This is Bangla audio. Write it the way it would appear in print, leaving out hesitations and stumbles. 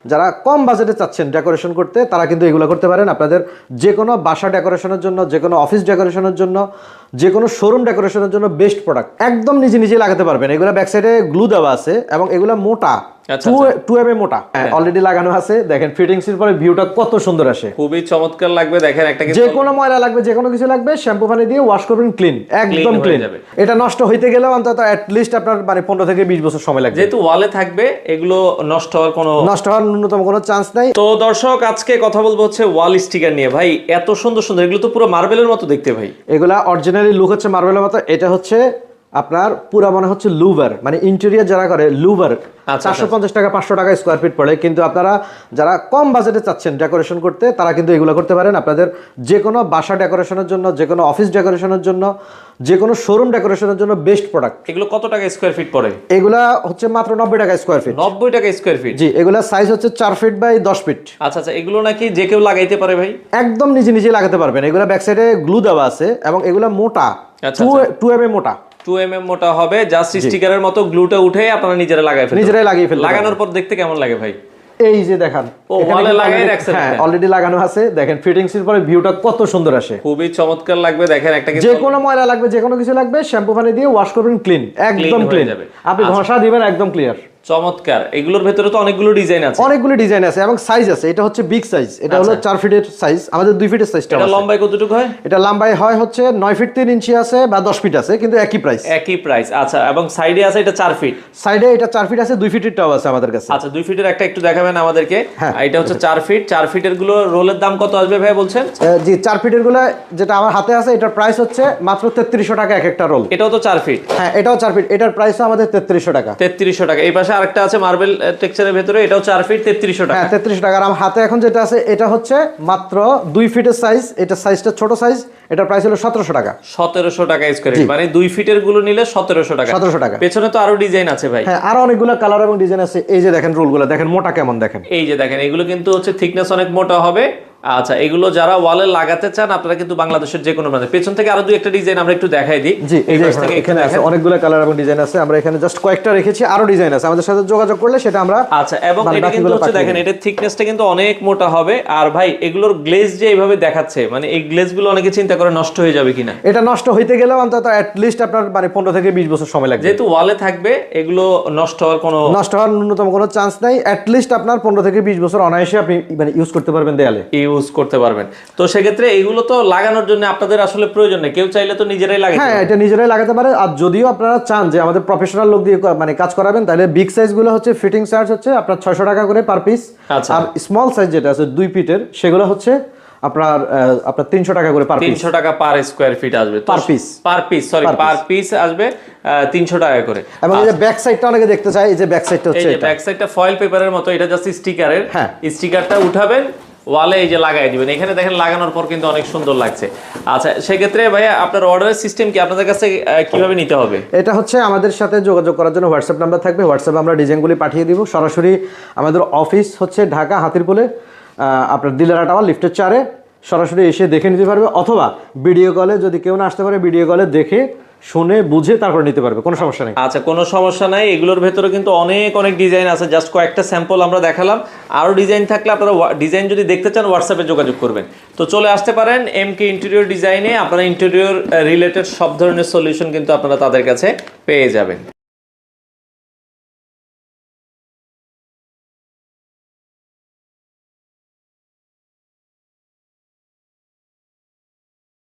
যারা কম বাজেটে চাচ্ছেন ডেকোরেশন করতে তারা কিন্তু এগুলো করতে পারেন। আপনাদের যে কোনো বাসা ডেকোরেশনের জন্য, যে কোনো অফিস ডেকোরেশনের জন্য, যে কোনো শোরুম ডেকোরেশনের জন্য বেস্ট প্রোডাক্ট। একদম নিজে নিজে লাগাতে পারবেন। এগুলো ব্যাক সাইডে গ্লু দেওয়া আছে এবং এগুলো মোটা, 2 mm মোটা, অলরেডি লাগানো আছে। দেখেন ফিটিংস এর পরে ভিউটা কত সুন্দর আসে, খুবই চমৎকার লাগবে। দেখেন একটা যে কোনো ময়লা লাগবে, যে কোনো কিছু লাগবে, শ্যাম্পু পানি দিয়ে ওয়াশ করবেন, ক্লিন, একদম ক্লিন। এটা নষ্ট হইতে গেলেও অন্তত অ্যাট লিস্ট আপনার মানে 15 থেকে 20 বছর সময় লাগবে। যেহেতু ওয়ালে থাকবে, এগুলো নষ্ট হওয়ার ন্যূনতম কোনো চান্স নাই। তো দর্শক, আজকে কথা বলবো হচ্ছে ওয়াল স্টিকার নিয়ে। ভাই এত সুন্দর সুন্দর, এগুলো তো পুরো মার্বেলের মতো দেখতে। ভাই এগুলা অরিজিনালি লুক হচ্ছে মার্বেলের মতো। এটা হচ্ছে আপনার পুরা মনে হচ্ছে লুভার, মানে ইন্টেরিয়র যারা করে লুভার 450 টাকা 500 টাকা স্কোয়ার ফিট পড়ে। কিন্তু আপনারা যারা কম বাজেটে চাচ্ছেন ডেকোরেশন করতে তারা কিন্তু এগুলো করতে পারেন। আপনাদের যে কোনো বাসা ডেকোরেশনের জন্য, যে কোনো অফিস ডেকোরেশনের জন্য, যে কোনো শোরুম ডেকোরেশনের জন্য বেস্ট প্রোডাক্ট। এগুলো কত টাকা স্কোয়ার ফিট পড়ে? এগুলা হচ্ছে মাত্র 90 টাকা স্কোয়ার ফিট। 90 টাকা স্কোয়ার ফিট? জি, এগুলা সাইজ হচ্ছে 4 ফিট বাই 10 ফিট। আচ্ছা আচ্ছা, এগুলো নাকি যে কেউ লাগাইতে পারে? ভাই একদম নিজে নিজে লাগাতে পারবেন। এগুলা ব্যাক সাইডে গ্লু দেওয়া আছে এবং এগুলা মোটা, 2 mm মোটা, 2 mm মোটা হবে। জাস্ট স্টিকারের মতো গ্লুটা উঠে আপনারা নিজেরা লাগাই ফেলবেন। নিজেরাই লাগিয়ে ফেলবেন। লাগানোর পর দেখতে কেমন লাগে ভাই? এই যে দেখেন, ওয়ালে লাগাই রাখছেন। হ্যাঁ, অলরেডি লাগানো আছে। দেখেন ফিটিংস এর পরে ভিউটা কত সুন্দর আসে, খুবই চমৎকার লাগবে। দেখেন একটা যে কোনো ময়লা লাগবে, যে কোনো কিছু লাগবে, শ্যাম্পু পানি দিয়ে ওয়াশ করবেন, ক্লিন, একদম ক্লিন। আপনি ঘষা দিবেন, একদম ক্লিয়ার। চমৎকার। এগুলোর ভেতরে তো অনেকগুলো ডিজাইন আছে, অনেকগুলো ডিজাইন আছে এবং সাইজ আছে। এটা হচ্ছে বিগ সাইজ, এটা হলো 4 ফিটের সাইজ। আমাদের 2 ফিটের সাইজটা আছে। এটা লম্বাই কতটুকু হয়? এটা লম্বাই হয় হচ্ছে 9 ফিট 3 ইঞ্চি আছে বা 10 ফিট আছে, কিন্তু একই প্রাইস। একই প্রাইস। আচ্ছা, এবং সাইডে আছে এটা 4 ফিট। সাইডে এটা 4 ফিট আছে, 2 ফিটেরটাও আছে আমাদের কাছে। আচ্ছা, 2 ফিটের একটা একটু দেখাবেন আমাদেরকে। এটা হচ্ছে 4 ফিট। 4 ফিটের গুলো রোলের দাম কত আসবে ভাই বলছেন? জি, 4 ফিটের গুলো যেটা আমার হাতে আছে এটার প্রাইস হচ্ছে মাত্র 3300 টাকা এক একটা রোল। এটাও তো 4 ফিট? হ্যাঁ, এটাও 4 ফিট। এটার প্রাইসও আমাদের 3300 টাকা। 3300 টাকা। এই পাশে আরেকটা আছে মার্বেল টেক্সচারের ভেতরে, এটাও 4 ফিট, 3300 টাকা। হ্যাঁ, 3300 টাকা। আর আমার হাতে এখন যেটা আছে এটা হচ্ছে মাত্র 2 ফিটের সাইজ। এটা সাইজটা ছোট সাইজ। এটার প্রাইস হলো 1700 টাকা। 1700 টাকা স্কয়ার ফিট, মানে 2 ফিটের গুলো নিলে 1700 টাকা। 1700 টাকা। পেছনে তো আরো ডিজাইন আছে ভাই। হ্যাঁ, আরো অনেকগুলো কালার এবং ডিজাইন আছে। এই যে দেখেন রোলগুলো, দেখেন মোটা কেমন, দেখেন এই যে দেখেন, এগুলো কিন্তু হচ্ছে থিকনেস অনেক মোটা হবে। আচ্ছা, এগুলো যারা ওয়ালে লাগাতে চান আপনারা কিন্তু বাংলাদেশের যে কোনো প্রান্তে। পেছন থেকে আরো 2-1টা ডিজাইন আমরা একটু দেখাই দিই। জি, এই যে এখানে আছে অনেকগুলো কালার এবং ডিজাইন আছে। আমরা এখানে জাস্ট কয়েকটা রেখেছি, আরো ডিজাইন আছে। আমাদের সাথে যোগাযোগ করলে সেটা আমরা। আচ্ছা, এবং এটা কিন্তু হচ্ছে দেখেন, এটার থিকনেসটা কিন্তু অনেক মোটা হবে। আর ভাই এগুলোর গ্লেজ যে এইভাবে দেখাচ্ছে, মানে এই গ্লেজগুলো অনেকে চিন্তা করে নষ্ট হয়ে যাবে কিনা। এটা নষ্ট হইতে গেলেও অন্তত অ্যাট লিস্ট আপনার মানে 15 থেকে 20 বছর সময় লাগবে। যেহেতু ওয়ালে থাকবে, এগুলো নষ্ট হওয়ার ন্যূনতম কোনো চান্স নাই। অ্যাট লিস্ট আপনার 15 থেকে 20 বছর অনায়াসে আপনি মানে ইউজ করতে পারবেন, দেয়ালে ইউজ করতে পারবেন। তো সেক্ষেত্রে এগুলো তো লাগানোর জন্য আপনাদের আসলে প্রয়োজন নেই, কেউ চাইলে তো নিজেরাই লাগাতে পারে। হ্যাঁ, এটা নিজেরাই লাগাতে পারে। আর যদিও আপনারা চান যে আমাদের প্রফেশনাল লোক দিয়ে মানে কাজ করাবেন, তাহলে বিগ সাইজ গুলো হচ্ছে ফিটিং চার্জ হচ্ছে আপনার 600 টাকা করে পার পিস। আর স্মল সাইজ যেটা আছে 2 ফিটের, সেগুলো হচ্ছে আপনার 300 টাকা করে পার পিস। 300 টাকা পার স্কয়ার ফিট আসবে পার পিস আসবে 300 টাকা করে। এবং এই যে ব্যাক সাইডটা অনেকে দেখতে চায়, এই যে ব্যাক সাইডটা হচ্ছে এটা ব্যাক সাইডটা ফয়েল পেপারের মতো। এটা জাস্ট স্টিকারের। হ্যাঁ, স্টিকারটা উঠাবেন, ওয়ালে এই যে লাগাই দিবেন। এখানে দেখেন লাগানোর পর কিন্তু অনেক সুন্দর লাগছে। আচ্ছা, সেক্ষেত্রে ভাইয়া আপনার অর্ডারের সিস্টেম কি, আপনাদের কাছে কিভাবে নিতে হবে? এটা হচ্ছে আমাদের সাথে যোগাযোগ করার জন্য হোয়াটসঅ্যাপ নাম্বার থাকবে। হোয়াটসঅ্যাপে আমরা ডিজাইনগুলি পাঠিয়ে দিব। সরাসরি আমাদের অফিস হচ্ছে ঢাকা হাতিরপুলে, আপনার দিলারা টাওয়ার লিফটের 4-এ। সরাসরি এসে দেখে নিতে পারবে, অথবা ভিডিও কলে, যদি কেউ না আসতে পারে ভিডিও কলে দেখে শুনে বুঝে তারপর নিতে পারবে, কোনো সমস্যা নেই। আচ্ছা, কোনো সমস্যা নাই। এগুলোর ভেতরে কিন্তু অনেক ডিজাইন আছে। জাস্ট কয়েকটা স্যাম্পল আমরা দেখালাম। আরও ডিজাইন থাকলে আপনারা ডিজাইন যদি দেখতে চান হোয়াটসঅ্যাপে যোগাযোগ করবেন। তো চলে আসতে পারেন এমকে ইন্টেরিয়র ডিজাইনে। আপনারা ইন্টেরিয়র রিলেটেড সব ধরনের সলিউশন কিন্তু আপনারা তাদের কাছে পেয়ে যাবেন।